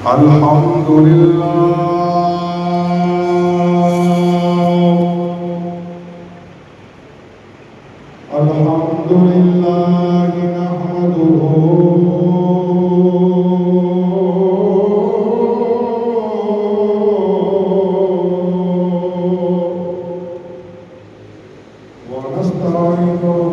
الحمد لله الحمد لله نحمده ونستعينه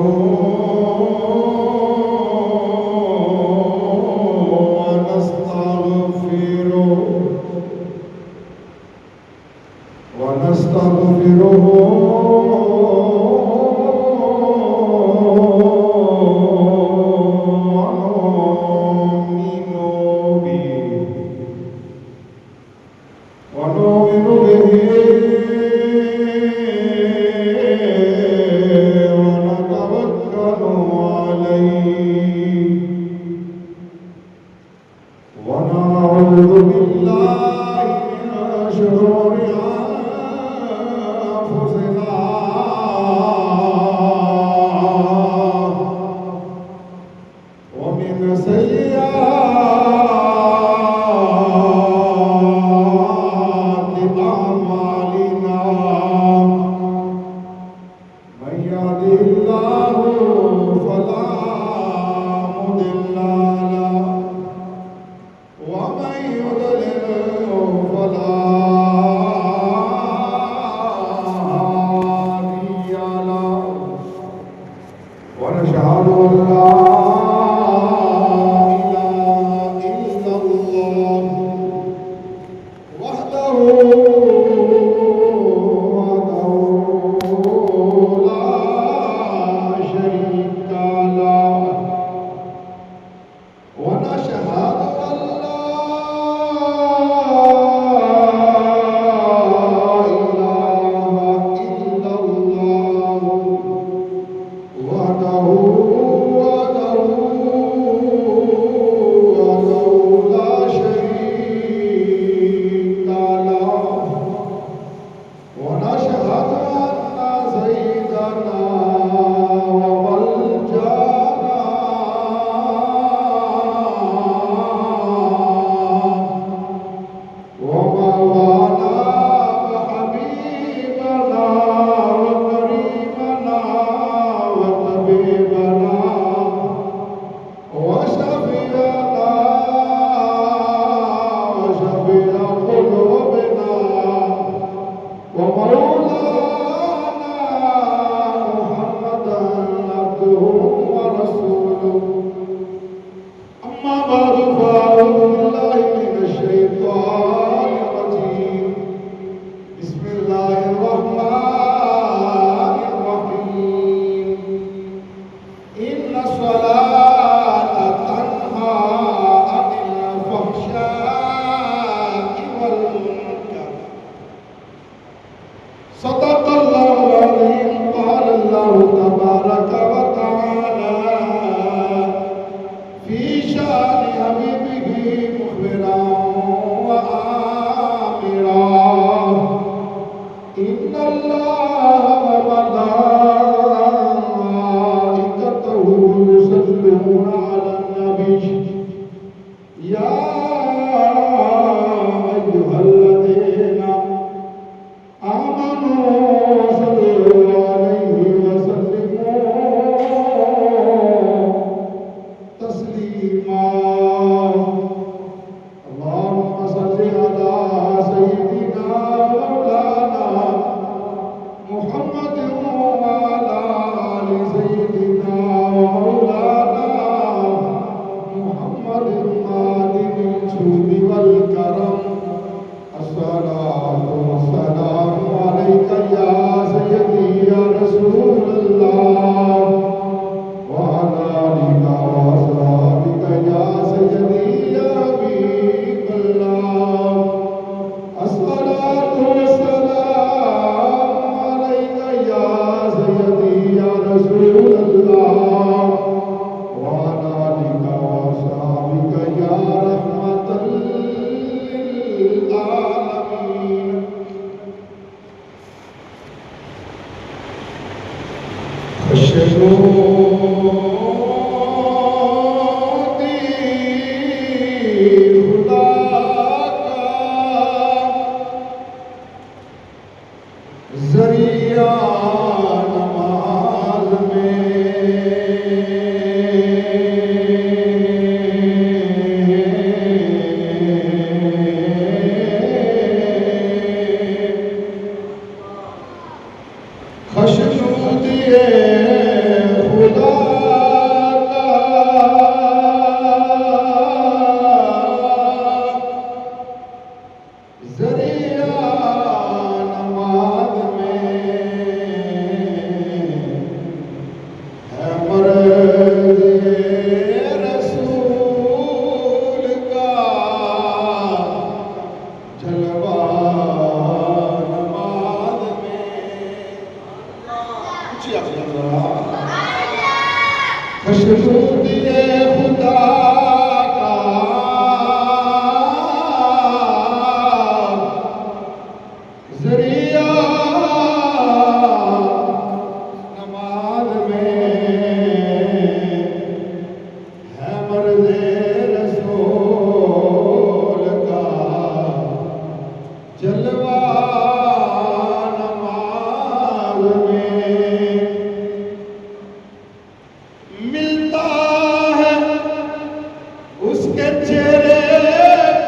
کے چہرے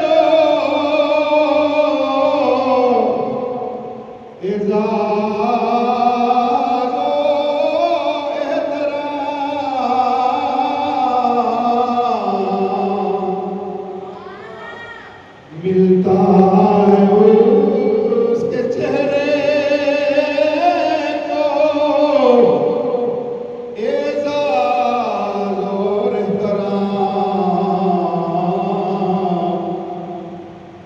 کو اعزاز و احترام ملتا ہے اس کے چہرے کو اعزاز اور احترام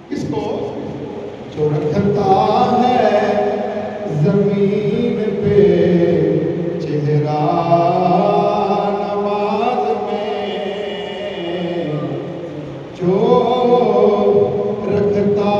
کس کو جو رکھتا ہے زمین پہ چہرہ نماز میں جو رکھتا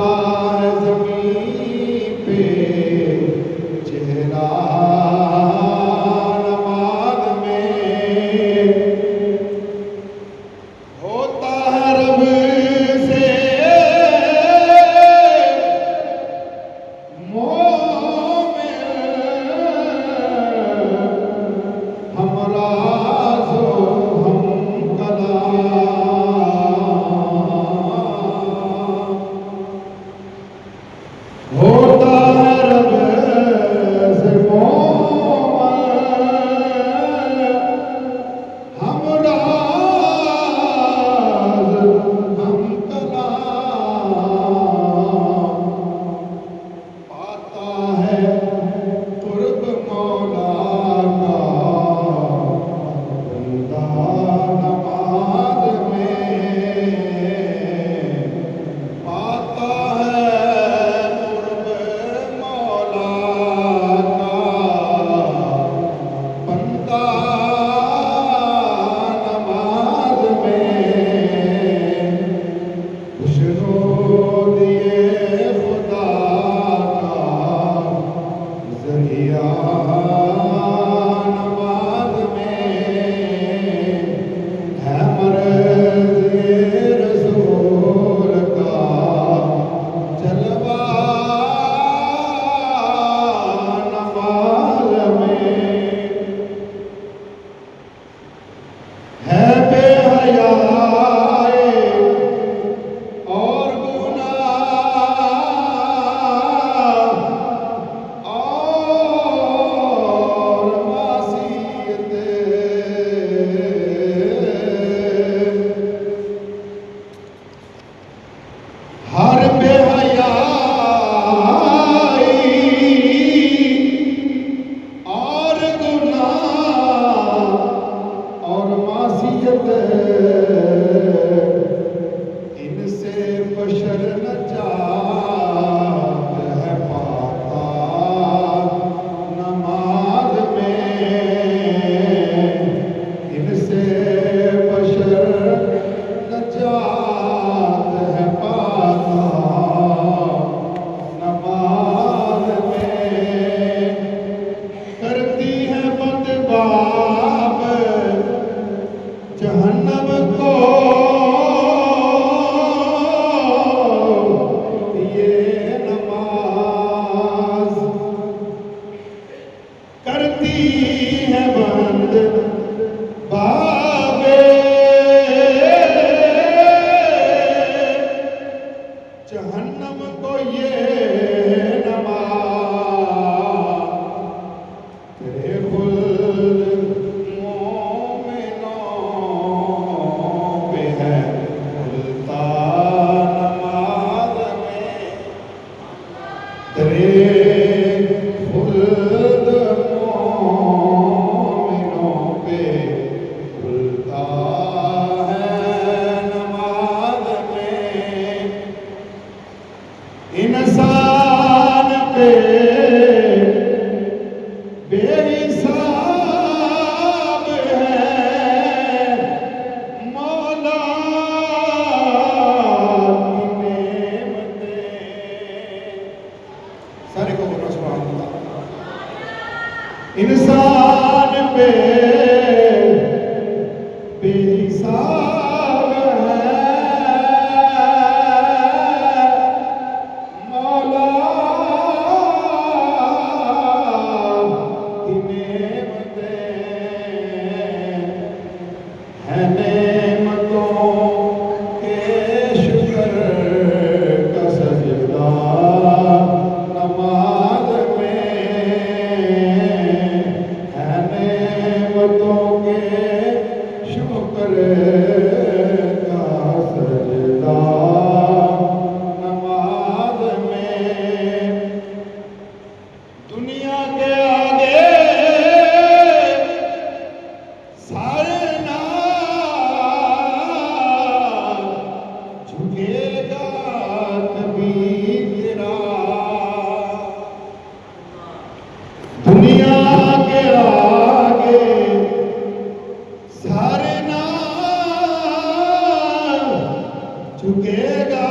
جھکے گا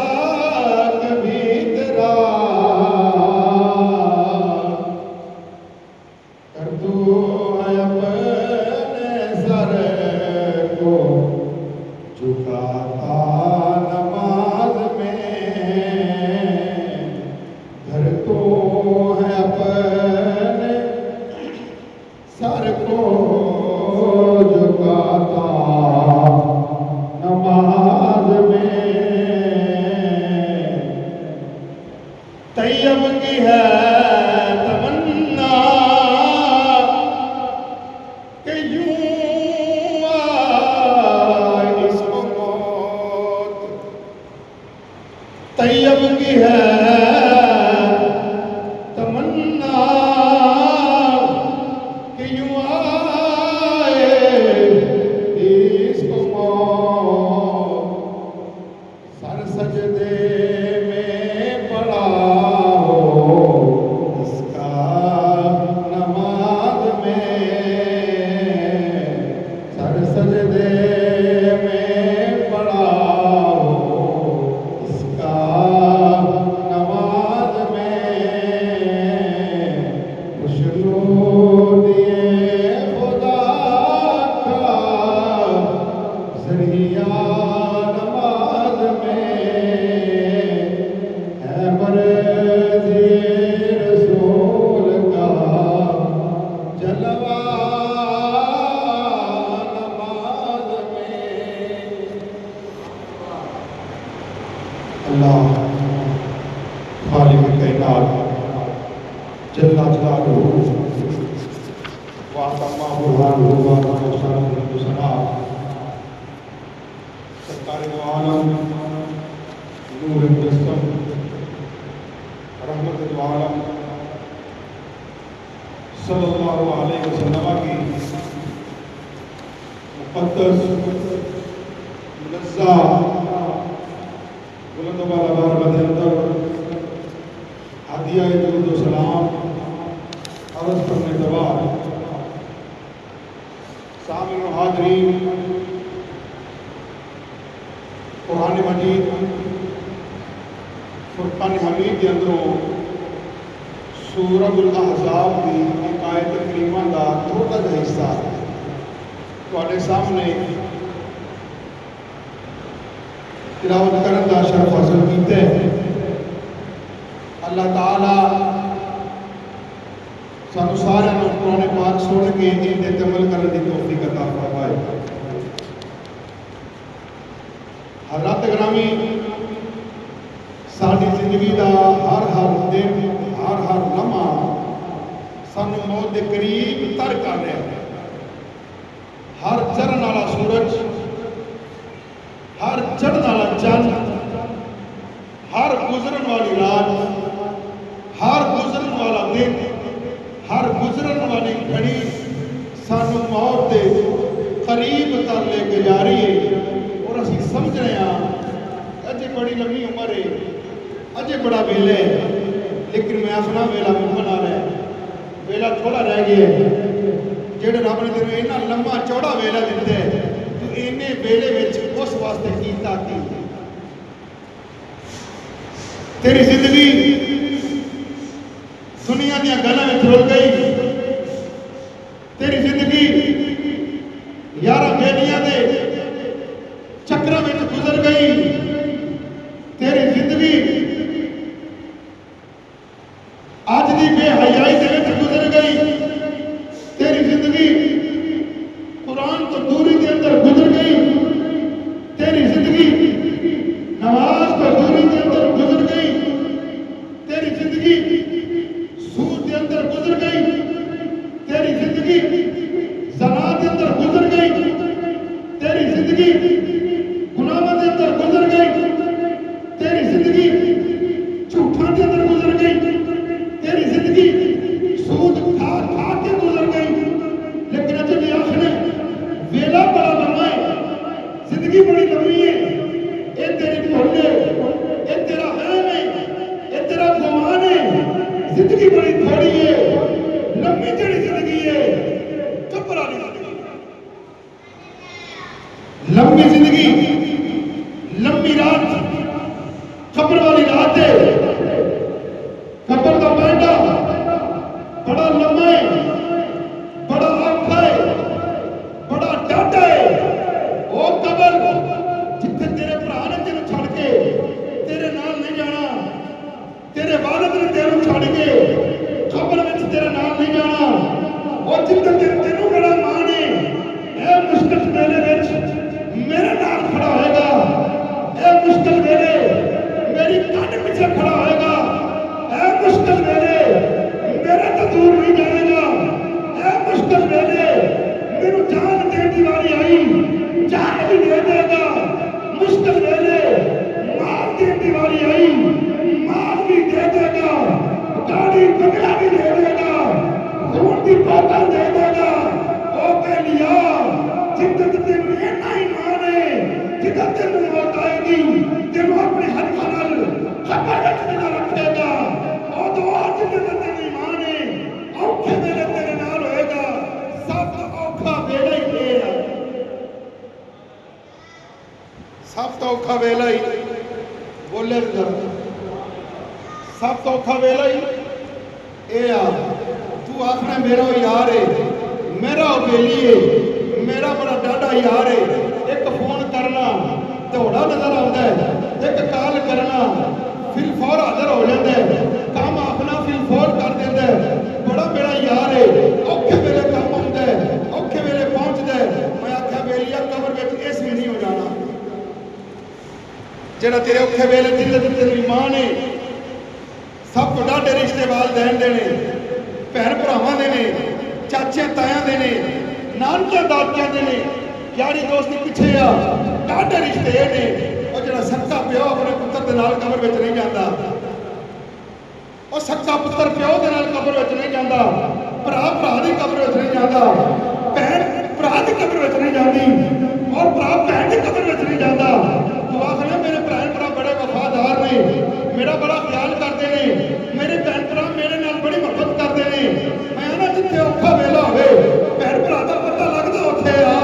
کبھی تیرا کر تو ہے اپنے سر کو جھکاتا نماز میں گھر تو ہے اپنے سر کو جھکاتا نماز میں طیب کی ہے تمنا کہ یوں آئے اس کو موت طیب کی ہے تمنا کہ یوں آئے اس کو موت سر سجدے میں پڑا ہو اس کا نماز میں سر سجدے میں پڑا ہو اس کا نماز میں خوشبو دیے خدا کا ذریعہ نماز میں ہے مرضی رسول کا جلوہ نماز میں اللہ خالق کائنات جل جلالہ وعظمہ برہانہ وعظمہ شانہ ثنا سرکار دو عالم نور مجسم رحمت دو عالم صلی اللہ علیہ وسلم کی مقدس منزہ بلند و بالا بارگاہ کے اندر ہدیہ درود و سلام عرض کرنے کے بعد سامعین و حاضرین قرآن مجید فرقان حمید کے اندروں سورۃ الاحزاب کی ایک آیت کریمہ کا تھوڑا جہا حصہ تواڈے سامنے تلاوت کرن دا شرف حاصل کیتے ہیں اللہ تعالیٰ سانو سارے قرآن پاک سن کے ان دے عمل کرنے کی توفیق عطا فرمائے حضرات گرامی ساری زندگی دا ہر دن ہر لمحہ سانو موت دے قریب تر کر رہا ہے ہر چڑھن والا سورج ہر چڑھن والا چند ہر گزرن والی رات ہر گزرن والا دن ہر گزرن والی گھڑی سانو موت دے قریب تر لے کے جا رہی ہے اور اسی سمجھ رہے ہیں اجے بڑی لمبی عمر ہے اجے بڑا ویلا ہے لیکن میں اپنا ویلا مکمل آ رہا ہے ویلا تھوڑا رہ گیا ہے جڑے رب نے تینوں اتنا لمبا چوڑا ویلا دیتا ہے تو اینے ویلے وچ اس واسطے کیتا کی تیری زندگی دنیا دیا گلاں وچ رول گئی تیری زندگی یارہ بیلیاں دے چکراں وچ گزر گئی تیری زندگی آج دی بے حیائی دے وچ گزر گئی تیری زندگی قرآن تو دوری دے اندر گزر گئی تیری زندگی نماز تو دوری دے اندر گزر گئی تیری زندگی سود دے اندر گزر گئی تیری زندگی زنا دے اندر گزر گئی تیری زندگی گناہاں دے اندر گزر گئی تیری زندگی جھوٹاں دے اندر گزر گئی تیری زندگی سود کھا کے گزر گئی لیکن اجے بھی آخر ویلا بڑا لمبا ہے زندگی بڑی لمبی ہے اے تیری بھول ہے اے تیرا وہم ہے اے تیرا گمان ہے زندگی بڑی تھوڑی ہے لمبی جڑی زندگی ہے چپر والی لمبی زندگی لمبی رات कब्र वाली रात है, कब्र का पैंडा बड़ा लम्मा है, बड़ा औखा है, बड़ा डाटा है। वो कब्र जिथे तेरे भरा ने तेन छड़ के तेरे नाल नहीं जाना, तेरे वालिद ने तेन छड़ के कब्र में तेरे नाल नहीं जाना। और जिथे तेनों बड़ा मान है, ए मुश्किल वेले मेरे नाल खड़ा होएगा, ए मुश्किल वेले मेरी कंध पीछे खड़ा होएगा, ए मुश्किल वेले मेरे तो दूर नहीं जाएगा, ए मुश्किल वेले मेनू जान देने की बारी आई, जान भी दे देगा। मुश्किल वेले माल देने की बारी आई, माल भी दे देगा। गाड़ी बंगला भी दे देगा, खून की बोतल दे देगा। ओ पहलिया जिद्दत तेनू इन्ना ही मान है, जिद्दत तेनू मौत आएगी तेनू अपने हत्थां नाल कब्र विच जिद्दां रखेगा। ओ दुआ जिद्दत तेनू ईमान है, औखे वेले तेरे नाल होएगा। सब तो औखा वेला ही ये है, सब तो औखा वेला ही बोले जरा, सब तो औखा वेला ही ये आ। तू आखना मेरा यार है, मेरा बेली है, मेरा बड़ा डाढ़ा यार है। एक फोन करना दौड़ा नजर आता है, एक कॉल करना फिल फौर हाजिर हो जाता है, काम अपना फिल फौर कर देता है। बड़ा मेरा यार है, औखे वेले काम आता है, औखे वेले पहुंचता है। मैं आख्या बेलिया कब्र में इस भी नहीं हो जाना, जेड़ा तेरे औखे वेले जिद्दत तेरी ईमान है। सब तो डाढ़े रिश्ते वालदैन दे ने, भैन भरावां दे ने, चाचियां तायां दे ने, नानकियां दादियां दे ने, यारी दोस्ती पिछे आ। डाढ़े रिश्ते ने वो जेड़ा सक्का प्यो अपने पुत्र दे नाल कब्र विच नहीं जांदा, वो सक्का पुत्र प्यो दे नाल कब्र विच नहीं जांदा, भरा भरा दी कब्र विच नहीं जांदा, भैन भरा दी कब्र विच नहीं जांदी, और भरा भैन दी कब्र विच नहीं जांदा। तू आखना मेरे भैन भरा बड़े वफादार ने, मेरा बड़ा ख्याल करते हैं, मेरे भैन भरा मेरे नाल बड़ी मोहब्बत करते हैं। मैं ना जिथे औखा वेला होवे भैन भरा दा पता लगदा उत्थे आ,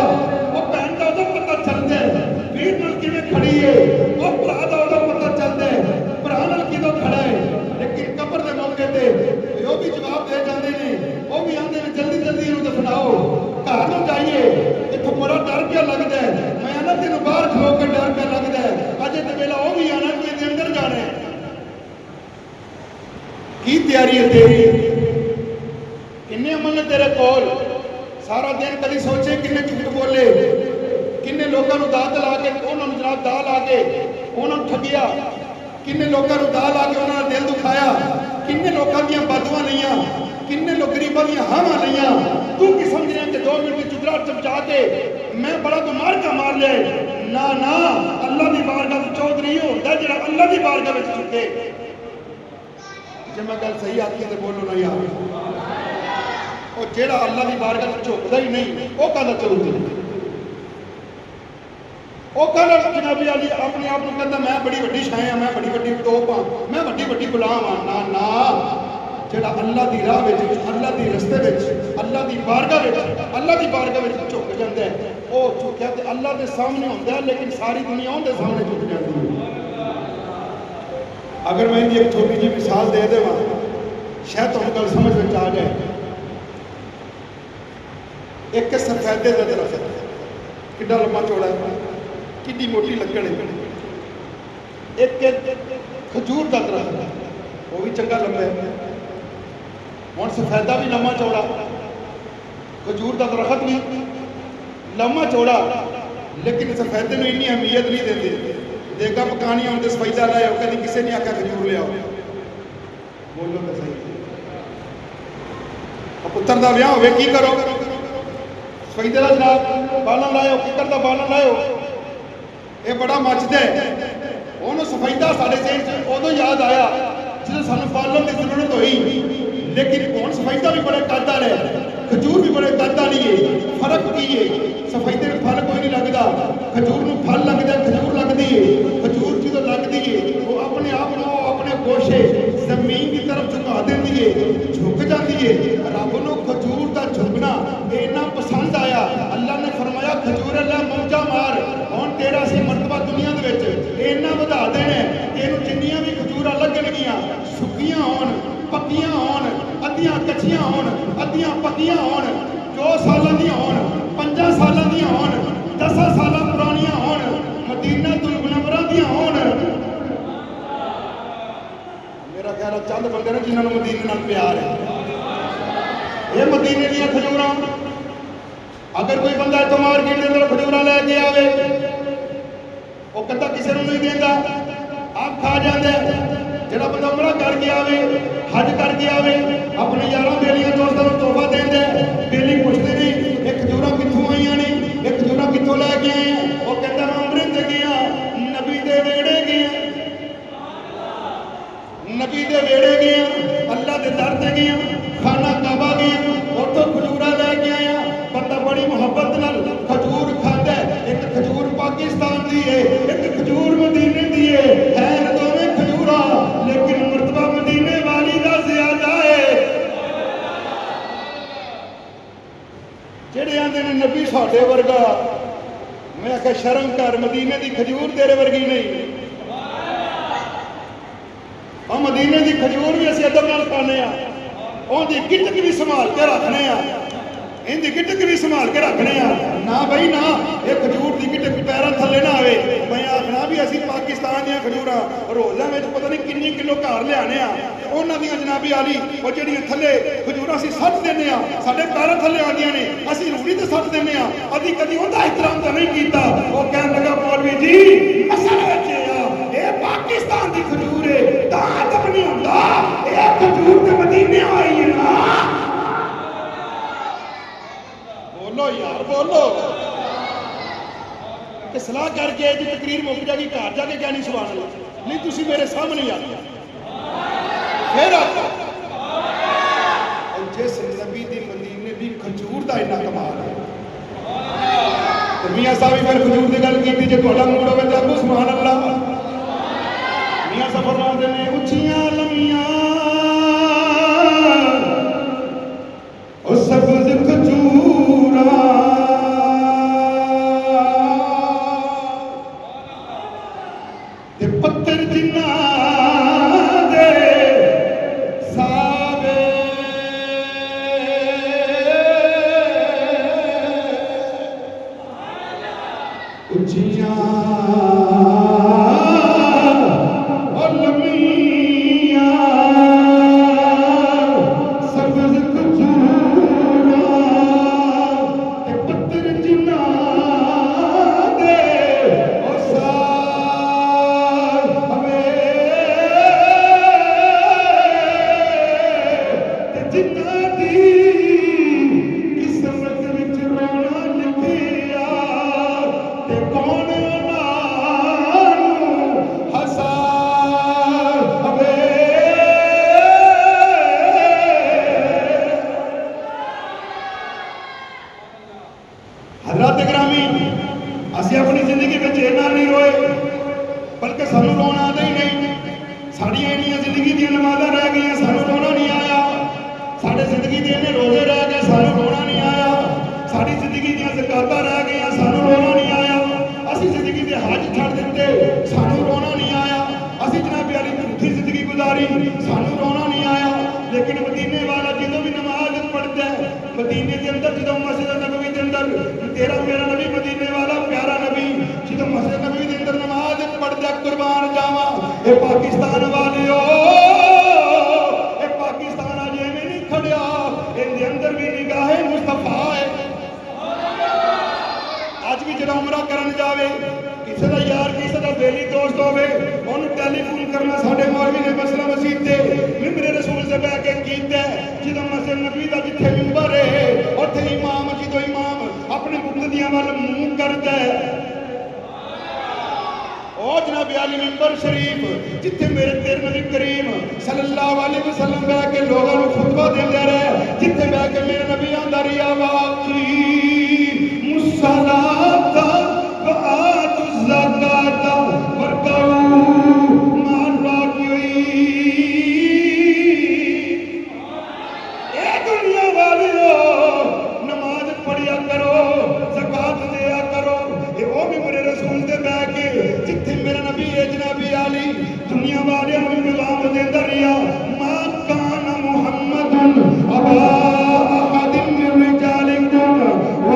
वो भैन दा उहदा पता चलदा है वीर नाल किवें खड़ी है, वो भरा दा उहदा पता चलदा है भरा नाल किदों खड़ा है। लेकिन कब्र दे मौके ते वो भी जवाब दे जांदे ने, वो भी आंदे ने जल्दी जल्दी इहनूं दफनाओ, घर नूं जाइए, इत्थों बड़ा डर पिया लगदा है। मैं ना तैनूं बाहर खलो के डर पिया लगदा है, अजे ते वेला वो भी आना तूं इहदे अंदर जाना है। की तैयारी है तेरी, किन्ने अमल ने तेरे कोल? सारा दिन कभी सोचे किन्ने झूठ बोले, किन्ने लोगों को दात ला के उन्होंने जनाब दा ला के उन्होंने ठगिया, किन्ने लोगों को दा ला के उन्होंने दिल दुखाया, किन्ने लोगों दी बदुआ लिया, किन्ने लोग गरीबों दी हावां लिया। तू की समझ रहे कि 2 मिनट की चुगला चमचा के मैं बड़ा तो मार का मार ले? ना ना, अल्लाह की बारगाह में चौधरी होता है जो अल्लाह की बारगाह में चुके। जब मैं गल सही आती है तो बोलो ना यार, और जेड़ा अल्लाह की बारगाह में झुकदा ही नहीं वो कहता चलूगी, वो कहता जनाबी अली अपने आप को कहता मैं बड़ी वड्डी शाह हाँ, मैं बड़ी वड्डी टोप हाँ, मैं वड्डी वड्डी गुलाम हाँ। ना ना, जेड़ा अल्लाह की राह में, अल्लाह के रस्ते में, अल्लाह की बारगाह में, अल्लाह की बारगाह में झुक जाता है, वो झुकिया तो अल्लाह के सामने होता है, लेकिन सारी दुनिया उनके सामने झुक जाती है। अगर मैं इनकी एक छोटी जी मिसाल दे देवां शायद तुहानूं गल समझ में आ जाए। एक सफेदे का दरख्त कितना लम्बा चौड़ा है, कितनी मोटी लकड़ है। एक खजूर का दरख्त वो भी चंगा लंबा है। हुण सफेदा भी लम्बा चौड़ा, खजूर का दरख्त भी लम्बा चौड़ा, लेकिन सफेदे में इन्नी अहमियत नहीं देते। देगा पकानी आते सफेदा लाओ, कभी किसी ने आख्या खजूर लियाओ। बोलो तो सही, पुत्र का विआह होवे की करो? सफेदे का जनाब बालन लाओ, किकर का बालन लाओ, ये बड़ा मचदा है। उन्होंने सफेदा साढ़े जेल उदों याद आया जो सानू पालन की जरूरत हुई, लेकिन हुण सफेदा भी बड़े कद वाले, खजूर भी बड़े कद वाली है। फर्क की है? सफेदे में फल कोई नहीं लगता, खजूर में फल लगता, खजूर लगती है। खजूर जो लगती है वो अपने आप को अपने गोशे जमीन की तरफ झुका देती है, झुक जाती है। रब को खजूर का झुकना इन्ना पसंद आया, अल्लाह ने फरमाया खजूर अल्लाह मौजा मार, हुण तेरा सी मरतबा दुनिया दे विच इन्ना वधा देना, तेनू जिन्नियां भी शायद चंद बंदे ने जिन्होंने मदीने नाल प्यार है। ये मदीने दी खजूर, अगर कोई बंदा इतों मार्केट के अंदर खजूर लैके आवे, वो कदा किसी को नहीं देता, आप खा जाते। जो बंदा उमरा करके आवे, हज करके आवे, अपने यारों बेलियां दोस्तों को तोहफा देंगे, बेली पुछते नहीं ये खजूर कितों आई ने, ये खजूर कितों लैके आए हैं। वो कहता मैं अमृत गया, नबी दे वेड़े गया, नबी दे वेड़े गया, अल्लाह के दर से गया, खाना काबा गया, उतों खजूरा लैके आया। बंदा बड़ी मुहब्बत नाल खजूर खाता है। एक खजूर पाकिस्तान की है, एक खजूर मदीने की है दोवें खजूरा, लेकिन मर्तबा मदीने वाली का ज्यादा है। जेड़े आंदे ने नबी साडे वर्गा, मैं आख्या शर्म कर, मदीने की खजूर तेरे वर्गी नहीं। हम मदीने की खजूर भी असीं अदब नाल खाने आ, उहदी गिटक भी संभाल के रखने आ, इनकी गिटक भी संभाल के रखने ना बई ना, ये खजूर की गिटक पैरों थले ना आए। मैं आखना भी असी पाकिस्तान दी खजूर रोलों में पता नहीं किन्नी किलो घर लियाने उन्होंने जनाबी आली और जड़ियाँ थले खजूर असी सट देने साढ़े पैरों थले आदियां ने, असी रूढ़ी तो सट देने अभी कभी उनका एहतराम तो नहीं किया। वो कह लगा मौलवी जी असल ये पाकिस्तान की खजूर है, अदब नहीं होता, ये खजूर तो मदीने आई है ना। बोलो यार बोलो, कि सलाह करके जी तकरीर मुक जाएगी, घर जाके क्या नहीं सुभान अल्लाह नहीं, तुसी मेरे सामने आ फिर जिस नबी दी मदीने दी खजूर दा इन्ना कमाल है। तो मियां साहब फिर खजूर की गल की, जो तुहाडा मूड होवे तो आखो सुभान अल्लाह। मियां साहब फरमाते ने उच्चियां लम्मियां ओ सब्ज़ खजूरा ते पत्थर जिन्ना दे सावे, उच्चियां और लम्मियां सब्ज़ खजूरा ते पत्थर जिन्ना दे ओ सावे, ते जिन्ना दी किस्मत विच रोना लिखिया, ते कौन हज़रत ग्रामी असी अपनी जिंदगी में इन्ना नहीं रोए, बल्कि सानू रोना आता ही नहीं। साड़ियाँ इन्नियां जिंदगी दी नमाज़ां रह गई, सानू रोना नहीं आया। साढ़े जिंदगी के इन्ने रोजे रह गए, सानू रोना नहीं आया। साड़ी जिंदगी दी ज़कातां रह गई, सानू रोना नहीं आया। असी जिंदगी के हज छड़ दिते, सानू रोना नहीं आया। असी जनाब वाली झूठी जिंदगी गुजारी, सानू रोना नहीं आया। लेकिन मदीने वाला जो भी नमाज पढ़ता है मदीने के अंदर, जो मस्जिद नबवी के अंदर तेरा मेरा नबी मदीने वाला प्यारा नबी जो मस्जिद नबवी के अंदर नमाज पढ़ता, कुर्बान जावा ये पाकिस्तान वाले हो, ये पाकिस्तान अजे में नहीं खड़िया, इनके अंदर भी निगाहे मुस्तफा है। अज भी जो उमरा करन जावे, किसी का यार किसी का बेली दोस्त होवे, उन्होंने टेलीफोन करना, साढ़े मौलवी ने मसला मसीह से मिंबरे रसूल से बह के कीता, जो मस्जिद नबी का जिथे मिंबर है उत्थे इमाम, जो इमाम अपने मुक्तदियां वाल मुंह करता है, ओ जनाब आली मिंबर शरीफ जिथे मेरे तेरे नबी करीम सल्लल्लाहु अलैहि वसल्लम बह के लोगों को खुतबा देंदे रहे, जिथे बह के मेरे नबी आंदा रिया वाकी मुसलाता व आतु ज़काता वरकाऊ मान राकी। ए दुनिया वालियो नमाज पढ़िया करो, ज़कात दिया करो, ये वो भी मेरे रसूल दे बह के जिथे मेरा नबी है जनाबी आली दुनिया वाले पैगाम देंदा रिया, मा कान मुहम्मदुन अबा अहदिन मिन रिजालिकुम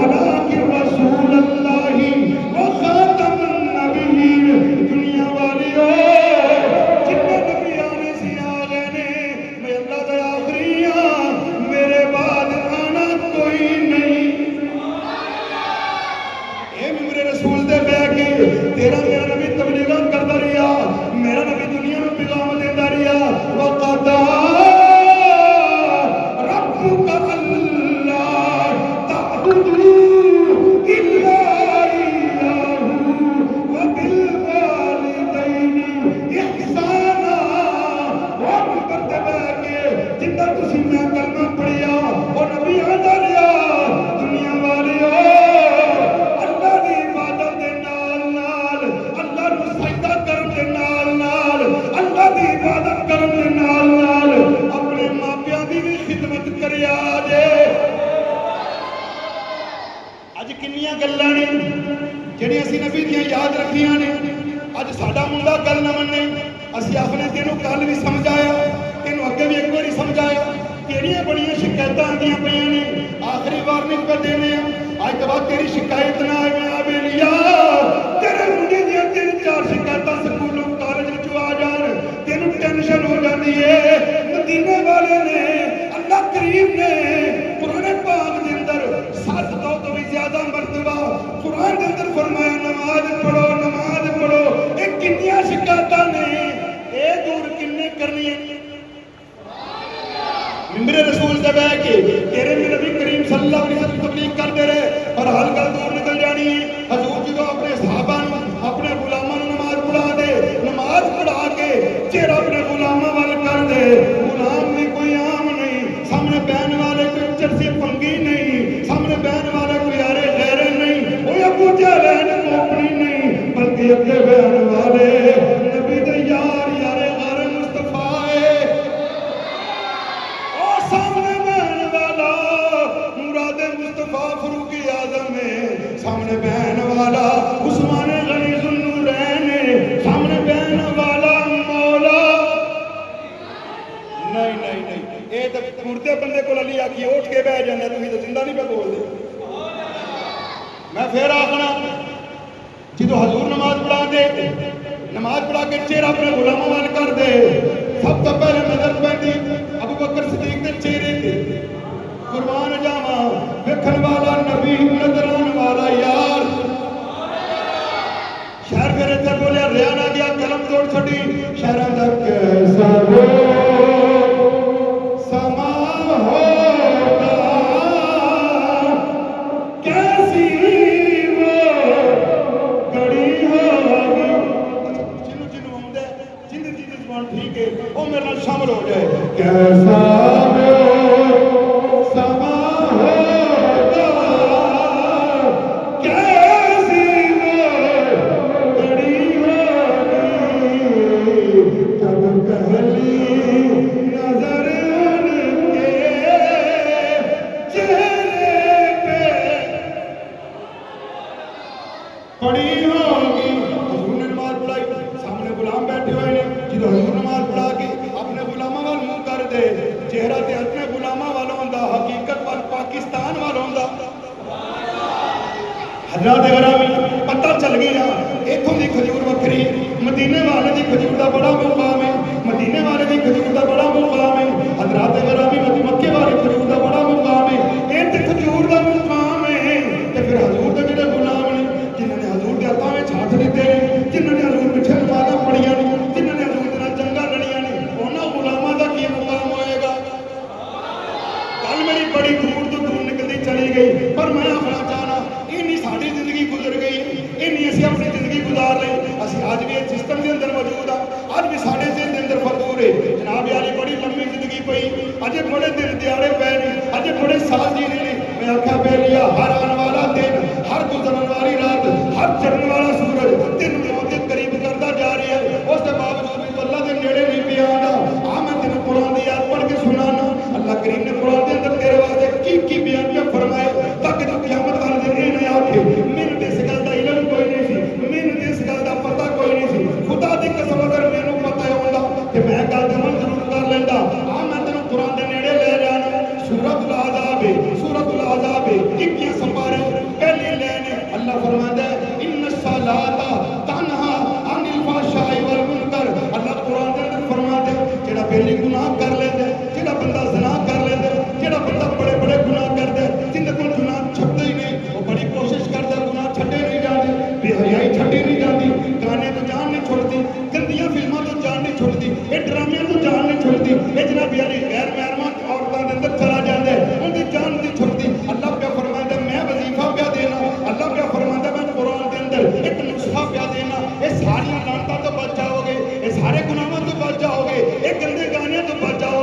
ਕਿੰਨੀਆਂ ਗੱਲਾਂ ਨੇ ਜਿਹੜੀਆਂ ਅਸੀਂ ਨਬੀ ਦੀਆਂ ਯਾਦ ਰੱਖੀਆਂ ਨੇ। ਅੱਜ ਸਾਡਾ ਮੁੰਡਾ ਗੱਲ ਨਾ ਮੰਨੇ, ਅਸੀਂ ਆਖਨੇ ਤੈਨੂੰ ਕੱਲ ਵੀ ਸਮਝਾਇਆ, ਤੈਨੂੰ ਅੱਗੇ ਵੀ ਇੱਕ ਵਾਰੀ ਸਮਝਾਇਆ। ਕਿਹੜੀਆਂ ਬੜੀਆਂ ਸ਼ਿਕਾਇਤਾਂ ਆਉਂਦੀਆਂ ਪਈਆਂ ਨੇ, ਆਖਰੀ ਵਾਰਨਿੰਗ ਪੇ ਦੇਣੇ ਆ। ਅੱਜ ਤੋਂ ਬਾਅਦ ਤੇਰੀ ਸ਼ਿਕਾਇਤ ਨਾ ਆਵੇ ਲਿਆ, ਤੇਰੇ ਮੁੰਡੇ ਦੀਆਂ 3-4 ਸ਼ਿਕਾਇਤਾਂ ਸਕੂਲੋਂ ਕਾਲਜ ਵਿੱਚੋਂ ਆ ਜਾਣ, ਤੈਨੂੰ ਟੈਨਸ਼ਨ ਹੋ ਜਾਂਦੀ ਏ। ਮਦੀਨੇ ਵਾਲੇ ਨੇ, ਅੱਲਾਹ ਕਰੀਮ ਨੇ ਕੁਰਾਨ ਪਾਕ ਦੇ ਅੰਦਰ 7 ਤੋਂ ਵੀ ਜ਼ਿਆਦਾ ਮਰਤਬਾ ਕੁਰਾਨ ਦੇ ਅੰਦਰ ਫਰਮਾਇਆ ਨਮਾਜ਼ ਪੜੋ, ਨਮਾਜ਼ ਪੜੋ। ਇਹ ਕਿੰਨੀਆਂ ਸ਼ਿਕਾਇਤਾਂ ਨੇ, ਇਹ ਦੂਰ ਕਿੰਨੇ ਕਰਨੀਆਂ। मिंबर रसूल से बह के तेरे में नबी करीम सल्लल्लाहु अलैहि वसल्लम तबलीग करते रहे, पर हल गल दूर निकल जानी है। हजूर जो अपने सहाबा अपने गुलामां नमाज पढ़ा दे, नमाज पढ़ा के चेहरा अपने गुलामां वाल कर दे। गुलाम भी कोई आम नहीं, सामने बहन वाले कोई चरसी पंगी नहीं, सामने बहन वाले कोई यारे गहरे नहीं, वो अबू जहल कोपनी नहीं, बल्कि अगे बहन वाले नबी दे यार यारे गारे मुस्तफा है। सामने बहन वाला मुरादे मुस्तफा फरूक आजम है, सामने बहन वाला उस्मान गनी जुन्नूरैन है, सामने बहन वाला मौला नहीं नहीं नहीं। ये तो मुर्दे बंदे को अली आखिए उठ के बह जाना, तुम तो जिंदा नहीं पे बोलते। मैं फिर आखना जो हजूर नमाज पढ़ा दे, नमाज पढ़ा के चेहरा अपने गुलामों वाल कर दे, सब तो पहले नजर पैंदी अबू बकर सिद्दीक दे चेहरे ते। कुर्बान जावा वेखण वाला नबी, नजरान वाला यार। शहर फिर इधर बोलिया रिया ना गया, कलम तोड़ छड़ी। शहर दा कैसा हो समा होगा, कैसी वो घड़ी होगी। जिन्नू जिन्नू आउंदा जिंद दी जुबान ठीक है वो मेरे नाल शामिल हो जाए। कैसा हो समा होगा, कैसी वो घड़ी होगी, जब पहली नजर उनके चेहरे पे पड़ी होगी। हजूर ने नमाज पढ़ाई, सामने गुलाम बैठे हुए ने, जो हजूर नमाज पढ़ा के अपने गुलामा वाल मुंह कर दे, चेहरा ते अपने गुलामा वालों होंदा, हकीकत वाल पाकिस्तान वालों होंदा। हजरत गरामी पता चल गया इथों की खजूर वखरी, मदीने वाले की खजूर का बड़ा मुकाम है, मदीने वाले की खजूर का बड़ा मुकाम है। हजरत गरामी मक्के वाले खजूर का बड़ा मुकाम है। ये तो खजूर का मुकाम है, तो फिर हजूर के जो गुलाम ने, जिन्होंने हजूर के हथों में हाथ दिते ने, जिन्होंने हजूर पिछे नमाज़ां पढ़ियां ने, जिन्होंने हजूर के नाल जंगां लड़ियां ने, उन्हां गुलामां दा की मुकाम होएगा। गल मेरी बड़ी दूर तो दूर निकलती चली गई, पर मैं आखना चाहना इन्नी साडी जिंदगी गुजर गई, इन्नी असीं अपनी जिंदगी गुजार ली। असीं अज भी इस सिस्टम के अंदर मौजूद हाँ, अज भी साडे दिल के अंदर फतूर है। जनाब यारी बड़ी लंबी जिंदगी पई, अजे बड़े दिन दिहाड़े पे ने, अजे बड़े साल जीने ने। मैं आख्या बेलिया हर आने वाला दिन, हर गुजरन वाली रात, हर चढ़ने वाला सूरज तेन मौत के करीब करता जा रही है। उसके बावजूद भी तो अल्लाह के नेड़े नहीं पिया आना। आ मैं तेन कुरान की याद पढ़ के सुनाना, अल्लाह करीम ने कुरान के अंदर तेरे वास्ते की बयान पे फरमाए, ताकि तू क़यामत वाले दिन ये नहीं आखे मैनू इस गल का इल्म कोई नहीं सी, मैनू इस गल का पता कोई नहीं सी। खुदा की कसम अगर मैनू पता होंदा तो मैं गल जमन जरूर कर लेंदा। आ मैं तेन कुरान के नेड़े ले जाना। सूरत आज़ाब, सूरत आज़ाब 21 संपारे पहली लाइन अल्लाह फरमाता है इन्न सलाता तन्हा अनिल फहशाई वल मुनकर। अल्लाह कुरान के अंदर फरमाता है जेड़ा पहली गुनाह कर लेंदा, जेड़ा बंदा ज़िना कर लेंदा, जेड़ा बंदा बड़े बड़े गुनाह करदा, जिंदे कोल गुनाह छड्डे ही नहीं, वो बड़ी कोशिश करदा गुनाह छड्डे नहीं जाते, बेहयाई छड्डी नहीं जाती, गाने तो जान नहीं छुड़ती, गंदियां फिल्मां तो जान नहीं छुड़ती, ये ड्रामियां तो जान नहीं छुड़ती, ये जनाब यानी गैर महरमा औरतों के अंदर चला जाता है, उनकी जान नहीं छुड़ती। अल्लाह क्या फरमाता है मैं वजीफा क्या देना, अल्लाह क्या फरमाता है मैं कुरान के अंदर एक नुस्खा क्या देना। ये सारियां लानतां तो बच जाओगे, ये सारे गुनाहों तो बच जाओगे, ये गंदे गाने तो बच जाओगे।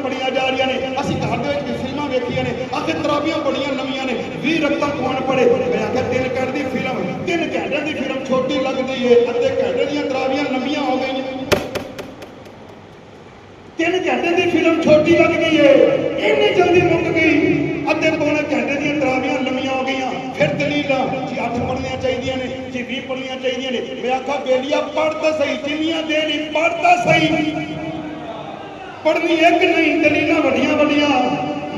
पढ़िया जा रही ने, असीं घर दे विच फिल्मां वेखियां ने, आखिर तराबियां बड़ियां नवीआं ने, 20 रत्तां कौन पढ़े। मैं आखिया 3 घंटे दी फिल्म, 3 घंटे दी फिल्म छोटी लगदी है, अद्धे घंटे दीयां तराबियां लंबियां हो गईयां। 3 घंटे की फिल्म छोटी लग गई है, इतनी जल्दी मुक गई, अद्धे पौने घंटे दी तराबियां लंबियां हो गई। फिर दलील जी 8 पढ़नियां चाहिए ने, जी 20 पढ़नियां चाहिए ने। मैं आखा बेलिया पढ़ तो सही, जिन्नियां देनी पढ़ तो सही, पढ़नी एक नहीं, दलील वड्डियां वड्डियां।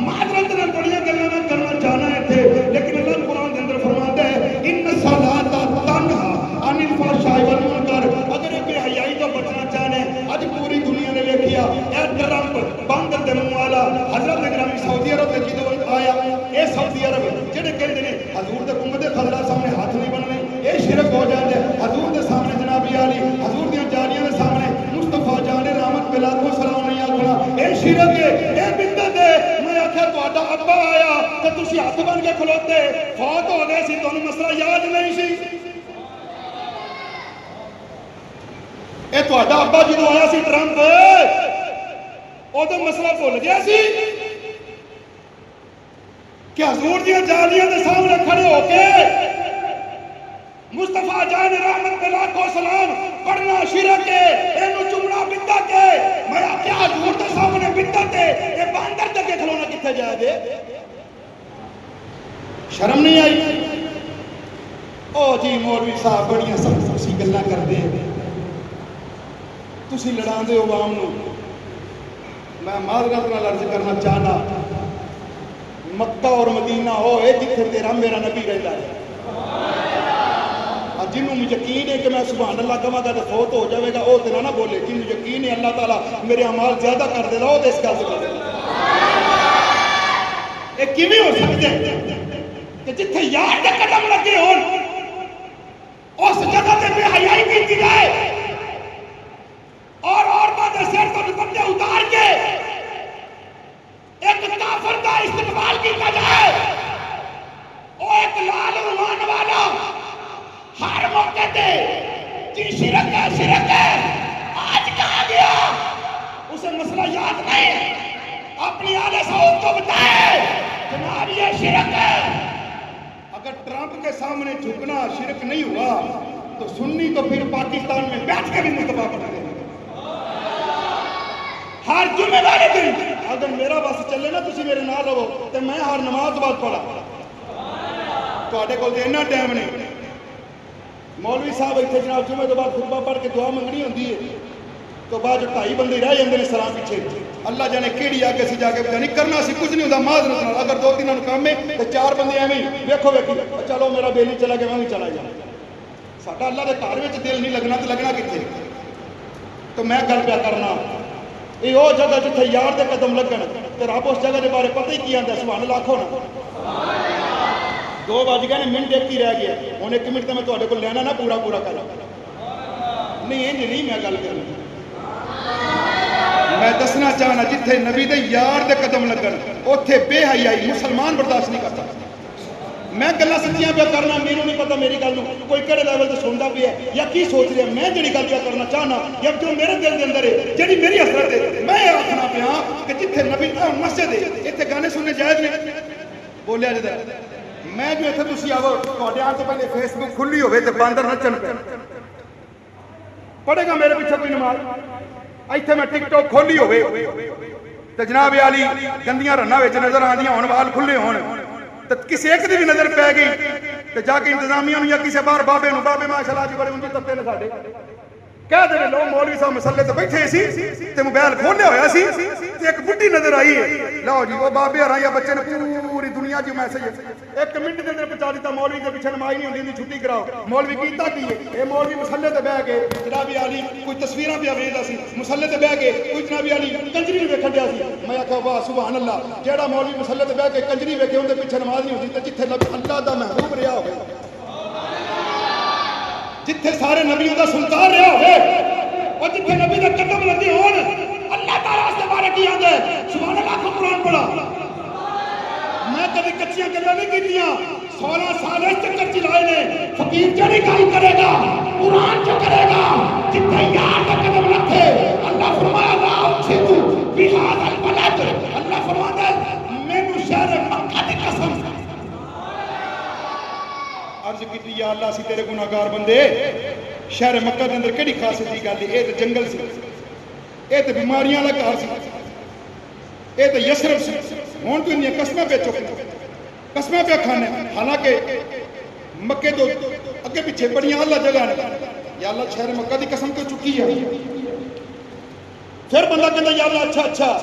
माजरत नाल बड़ियां गल्लां मैं करना चाहना इत्थे, लेकिन अल्लाह कुरान दे अंदर फरमांदा है इन्न सलाता तन्हा अनिल फहशाई वल मुनकर। अगर ये बेहयाई तो बचना चाहने, अज पूरी दुनिया ने वेखिया ए ट्रंप बंदर दे मुंह वाला हजरत ग्रामी सऊदी अरब दे जदों आया, ये सऊदी अरब जेडे कहंदे ने हजूर दे गुंबद खजरा सामने हाथ नहीं बनने, ये शिरक हो जांदा है। हजूर दे सामने जनाबी आली, हजूर दी जारियां दे सामने मुस्तफा जान रहमत बिलाको सलाम नहीं आखना, ये शिरक है, ये बिदअत है। मैं आख्या तुहाडा अब्बा आया ते तुसीं हाथ बन के खलोते, फौत हो गए सी, तुहानूं मसला याद नहीं सी। ये तुहाडा अब्बा जदों आया सी ट्रंप, उदों मसला भुल गया सी कि हजूर दी जालियां दे सामने खड़े होके मुस्तफा जान रहमत बिलाको सलाम पढ़ना शिरक है, इहनूं चुमना बिदअत है। मैं आख्या हजूर दे सामने बिदअत है, ये बंदर दे के खलोना कित्थे जाए? शर्म नहीं आई? ओ जी मौलवी साहब बड़ियां सख्त गल्लां करदे हैं, तुसीं लड़ांदे हो आवाम नूं। मैं माजरत नाल अर्ज करना चाहना, मक्का और मदीना हो जिथे तेरा मेरा नबी रहिंदा है। जिन्हों यकीन है कि मैं सुभान अल्लाह कहांगा तो फौत हो जाएगा, वो तो ना बोले। जिन्होंने यकीन है अल्लाह ताला मेरे अमाल ज्यादा कर देगा, वो तो इस गल से कर देगा। ये किवें हो सकता है कि जिथे यार के कदम लगे होण उस जगह पे बेहयाई की जाए और औरतों के सिर तो दुपट्टे उतार के एक काफिर का इस्तेमाल किया जाए, वो एक लाल रुमान वाला हर मौके पे जी शिरक है आज कहा गया, उसे मसला याद नहीं, अपनी आले सऊद को बताए जनाब ये शिरक है। अगर ट्रंप के सामने झुकना शिरक नहीं हुआ तो सुन्नी तो फिर पाकिस्तान में बैठ के भी मुस्तफा पढ़ देंगे हर जुम्मेवारी दिन। अगर मेरा बस चले ना, तुसी मेरे नाल रहो तो मैं हर नमाज बाद पढ़ा, तुहाडे कोल ते इन्ना टाइम नहीं। मौलवी साहब इतने जनाब जुमे तो बाद खुतबा पढ़ के दुआ मंगनी होती है, तो बाद 2.5 बंदे रह जाते हैं सलाम पीछे। अल्लाह जाने केड़ी आगे से जाके पता नहीं करना सी कुछ नहीं होता माजरत नाल। अगर 2-3 काम है तो 4 बंदे एवं वेखो वेखी चलो मेरा बेली चला गया मैं भी चला गया। साडा अल्लाह के घर में दिल नहीं लगना तो लगना कित्थे? तो मैं गल प्या करना ये वो जगह जिथे यार के कदम लगन तो रब उस जगह के बारे पता ही की आंदा। सुभान अल्लाह आखो ना। 2 बज गए ने, मिनट एक ही रह गया। हुण 1 मिनट तो मैं तुहाडे कोल लेना ना, पूरा कर नहीं इंज नहीं मैं गल करनी। मैं दसना चाहना जिथे नबी दे यार दे कदम लगन उत्थे बेहयाई मुसलमान बर्दाश्त नहीं कर सकता। मैं गल्लां सच्चियां पिया करना, मैनूं नहीं पता मेरी गल कोई किहड़े लेवल ते सुनदा पिया या की सोच रहा। मैं जिहड़ी गल पिया करना चाहना या जो मेरे दिल के अंदर है जिहड़ी मेरी हसरत है, मैं आखना पिया कि जिथे नबी मस्जिद है इत्थे गाने सुनने जायज़ नहीं। बोलिया जिधर मैं जो इत्थे तुसीं आवो तुहाडे आउण तो पहले फेसबुक खुली होवे ते बांदर नच्चण पे पढ़ेगा मेरे पीछे कोई नमाज। इत्थे मैं टिकटॉक खोली होवे ते जनाब आली गंदियां रन्नां विच नजर आंदियां होण, वाल खुले होण तो किसी एक दी भी नजर पै गई तो जाके इंतजामिया या किसी बाहर बाबे बाबे माशाअल्लाह जी बड़े उंजी तत्ते ने साडे कह दे लो मौलवी साहब मसले ते बैठे सी ते मोबाइल खोलिया होया सी ते एक बुड्ढी नजर आई है। लो जी वो बाबे हरा या बच्चे ने पूरी दुनिया च मैसेज 1 मिनट के अंदर पहुंचा दिता। मौलवी के पीछे नमाज नहीं होंदी, छुट्टी कराओ। मौलवी कीता की है? ये मौलवी मसले ते बह के जनाबी आली कोई तस्वीरां पिया वेखदा सी, मसले ते बह के कोई जनाबी आली कंजरी नूं वेखण दिया सी। मैं आख्या वाह सुभान अल्लाह, जेड़ा मौलवी मसले ते बह के कंजरी वेखे उहदे पीछे नमाज नहीं होंदी ते जिथे अल्लाह दा महबूब रहा होवे, जिथे सारे नबियों का सुल्तान रहा होवे और जिथे नबी के कदम लगे होण, अल्लाह ताला उसके बारे की आंदा है। सुभान अल्लाह को कुरान पढ़ा। मैं कभी कच्चियां गल्लां नहीं कीतियां, 16 साल इस चक्कर च लाए ने। फकीर जड़ी गल करेगा कुरान च करेगा जिथे यार का कदम रखे। अल्लाह फरमाया ला उछितु बिहादल बलद یا اللہ اسی تیرے گناہگار بندے شہر مکہ دے اندر کیڑی خاصیت دی گل اے تے جنگل سی اے تے بیماریاں والا گھر سی اے تے یسرب سی ہن تو انہاں قسمیں پہ چکنا قسمیں پہ کھانے حالانکہ مکے تو اگے پیچھے بڑیاں اللہ جگہ نے یا اللہ شہر مکہ دی قسم کیوں چکی ہے پھر بندہ کہتا یا اللہ اچھا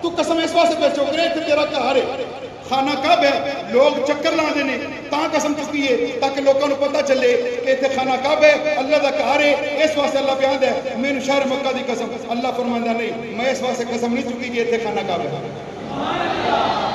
تو قسم اس واسطے پہ چک رہے تھے تیرا گھر ہے خانہ کعبہ ہے لوگ چکر لاندے نے تاں قسم چکی ہے تاکہ لوگوں کو پتہ چلے کہ اتنے خانہ کعبہ ہے اللہ دا گھر ہے اس واسطے اللہ بیان دے مینوں شہر مکہ دی قسم اللہ فرماندا نہیں میں اس واسطے قسم نہیں چکی کہ اتنے خانہ کعبہ ہے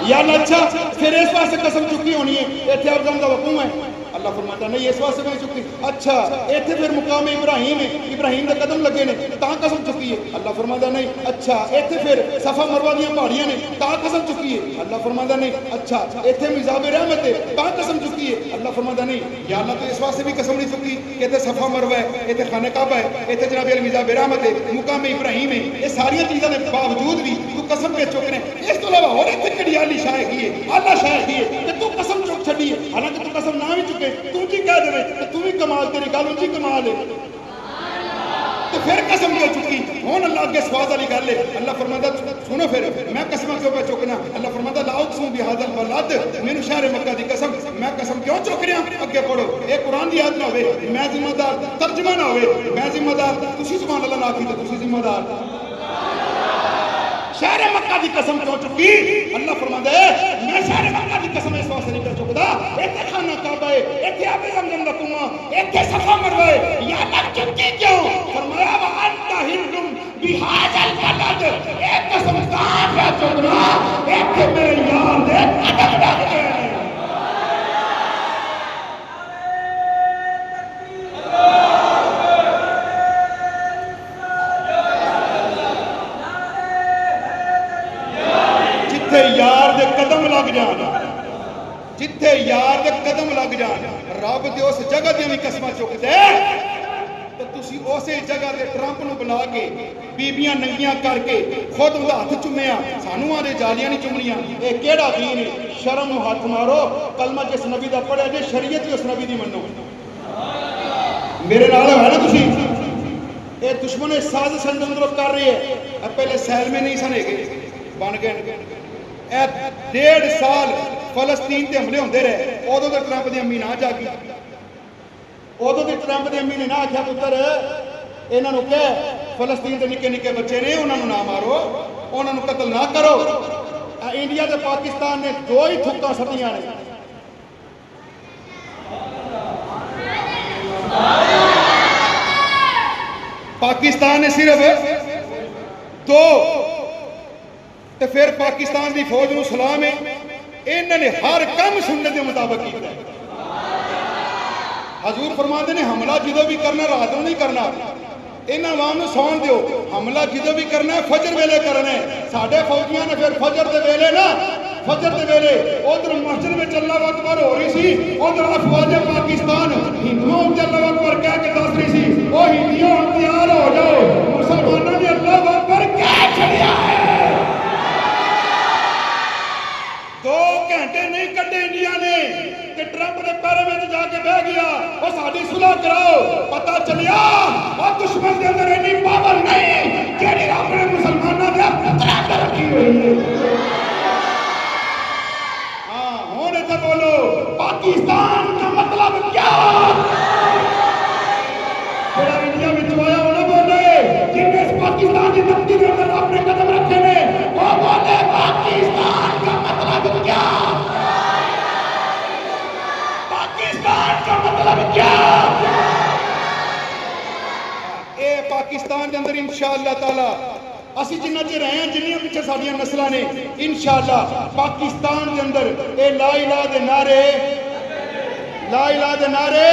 یا اللہ اچھا پھر اس واسطے قسم چکی ہونی ہے اتنے ارض دا حکم ہے اللہ فرماتا نہیں اس واسطے میں چکی اچھا ایتھے پھر مقام ابراہیم ہے ابراہیم دے قدم لگے نے تاں قسم چکی ہے اللہ فرماتا نہیں اچھا ایتھے پھر صفا مروہ دیاں پہاڑیاں نے تاں قسم چکی ہے اللہ فرماتا نہیں اچھا ایتھے مزاب رحمت ہے تاں قسم چکی ہے اللہ فرماتا نہیں یا اللہ تو اس واسطے بھی قسم نہیں چکی کہ ایتھے صفا مروہ ہے ایتھے خانہ کعبہ ہے ایتھے جناب علی مزاب رحمت ہے مقام ابراہیم ہے یہ ساری چیزاں دے باوجود بھی تو قسم پہ چک رہے اس تو علاوہ اور ایتھے کڑی علی شاہ ہے اللہ شاہ ہے کہ تو قسم چک چھڈی ہے حالانکہ تو قسم نہ بھی چکے تو جی کہہ دے کہ تو بھی کمال تیری گل اونچی کمال ہے تو پھر قسم کیوں چکی ہون اللہ کے سواز والی گل ہے اللہ فرماتا سنو پھر میں قسم کیوں پہ چکنا اللہ فرماتا لا اقسم بہذا البلد من شہر مکہ دی قسم میں قسم کیوں چک رہا اگے پڑھو اے قرآن دی یاد نہ ہوئے میں ذمہ دار ترجمہ نہ ہوئے میں ذمہ دار تسی سبحان اللہ نہ آکھی تو تسی ذمہ دار شہر مکہ دی قسم کیوں چکی اللہ فرماتا ہے میں شہر مکہ دی قسم اس واسطے نہیں کر چکدا ایتھے خانہ کعبہ ہے ایتھے آب زمزم دا کنواں ایتھے صفا مروہ ہے یا اللہ چکی کیوں فرمایا وانت حل بہذا البلد اے قسم کہاں پہ چکنا ایتھے میرے یار دے قدم لگ گئے یار دے قدم لگ جان جتھے یار دے قدم لگ جان رب دے اس جگہ دی بھی قسمہ چک دے تو تسی اسے جگہ دے ٹرمپ نو بلا کے بیبیاں ننگیاں کر کے خود دا ہاتھ چومیا سانو آدے جالیاں نہیں چومنیاں اے کیڑا دین ہے شرم نو ہاتھ مارو کلمہ جس نبی دا پڑھیا جے شریعت بھی اس نبی دی منو میرے نال ہے نا تسی اے دشمن سازش اندر کر رہے ہیں پہلے سیل میں نہیں سنے گئے بن گئے 1.5 سال فلسطین تے حملے ہوندے رہے ادو تے ٹرمپ دی امی نہ جاگی ادو تے ٹرمپ دی امی نے نہ آکھیا پتر انہاں نو کہہ فلسطین دے نکے نکے بچے نے انہاں نو نہ مارو انہاں نو قتل نہ کرو انڈیا تے پاکستان نے دو ہی تھکاں سٹیاں نے پاکستان نے صرف 2 تو پھر پاکستان دی فوج نو سلام ہے انہوں نے ہر کم سنت کے مطابق کیتا ہے حضور فرماتے ہیں حملہ جدو بھی کرنا رات نہیں کرنا انہاں عوام نو سون دیو حملہ جدو بھی کرنا ہے فجر ویلے کرنا ہے ساڈے فوجیاں نے پھر فجر دے ویلے نا فجر دے ویلے ادھر مسجد میں اللہ اکبر ہو رہی سی ادھر افواج پاکستان ہندوؤں تے اللہ اکبر کہہ کے دس رہی سی او ہندیوں تیار ہو جاؤ مسلمانوں نے اللہ اکبر کہہ چھڑیا ہے 2 گھنٹے نہیں کٹے انڈیا نے کہ ٹرمپ نے پیرے میں جا کے بہ گیا وہ ساری صلح کراؤ پتہ چلیا اور دشمن کے اندر اتنی پاور نہیں جیڑی رب نے مسلمانوں دے خطرہ کر رکھی ہوئی ہے ہاں ہونے تے بولو پاکستان کا مطلب کیا تھوڑا انڈیا میں آیا ہونا بولے جن نے اس پاکستان کی تقدیر کے اندر اپنے قدم رکھے نے وہ بولے پاکستان کا مطلب کیا پاکستان کا مطلب کیا اے پاکستان کے اندر انشاءاللہ تعالی اسی جنہ چ رہے ہیں جنیاں پیچھے ساڈیاں نسلاں نے انشاءاللہ پاکستان کے اندر اے لا الہ دے نعرے لا الہ دے نعرے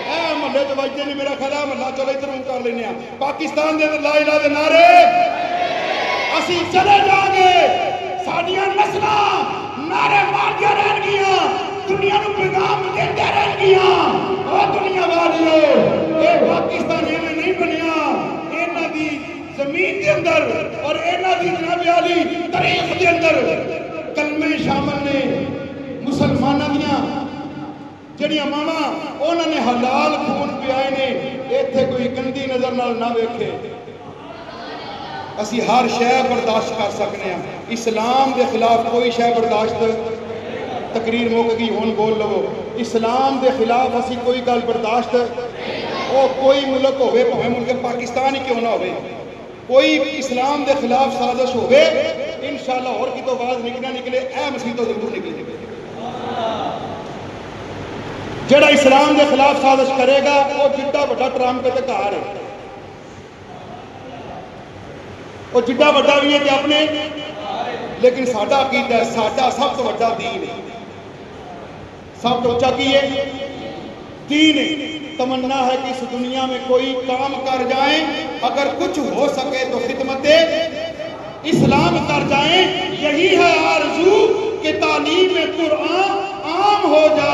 اے محلے تے وجدے نہیں میرا خیال ہے محلہ چلو ادھر ہم کر لینے ہیں پاکستان کے اندر لا الہ دے نعرے اسی چلے جاؤ گے ساڈیاں نسلاں نعرے ماردیاں رہن گیاں دنیا نو پیغام دیندے رہن گیاں او دنیا والیو اے پاکستان ایویں نہیں بنیا انہاں دی زمین دے اندر اور انہاں دی جناب علی تاریخ دے اندر کلمے شامل نے مسلماناں دیاں ਜਿਹੜੀਆਂ ਮਾਵਾਂ ਉਹਨਾਂ ਨੇ ਹਲਾਲ ਖੂਨ ਪਿਆਏ ਨੇ, ਇੱਥੇ ਕੋਈ ਗੰਦੀ ਨਜ਼ਰ ਨਾਲ ਨਾ ਵੇਖੇ। ਅਸੀਂ ਹਰ ਸ਼ੈ ਬਰਦਾਸ਼ਤ ਕਰ ਸਕਨੇ ਹਾਂ, ਇਸਲਾਮ ਦੇ ਖਿਲਾਫ ਕੋਈ ਸ਼ੈ ਬਰਦਾਸ਼ਤ। ਤਕਰੀਰ ਮੁੱਕ ਗਈ, ਹੁਣ ਬੋਲ ਲਵੋ। ਇਸਲਾਮ ਦੇ ਖਿਲਾਫ ਅਸੀਂ ਕੋਈ ਗੱਲ ਬਰਦਾਸ਼ਤ, ਉਹ ਕੋਈ ਮੁਲਕ ਹੋਵੇ, ਭਾਵੇਂ ਮੁਲਕ ਪਾਕਿਸਤਾਨ ਹੀ ਕਿਉਂ ਨਾ ਹੋਵੇ, ਕੋਈ ਇਸلام ਦੇ ਖਿਲਾਫ ਸਾਜ਼ਿਸ਼ ਹੋਵੇ, انشاءاللہ اور کی تو آواز نکلے اے مسیح تو ضرور نکلے۔ جڑا اسلام کے خلاف سازش کرے گا وہ جڈا بڑا ٹرمپ کے گھر ہے، وہ جڈا بڑا بھی ہے کہ اپنے، لیکن ساڈا عقیدہ ہے، ساڈا سب تو بڑا دین ہے، سب تو اونچا کی ہے دین ہے۔ تمنا ہے کہ اس دنیا میں کوئی کام کر جائیں، اگر کچھ ہو سکے تو خدمت اسلام کر جائیں۔ یہی ہے آرزو کہ تعلیم قرآن عام ہو جائے۔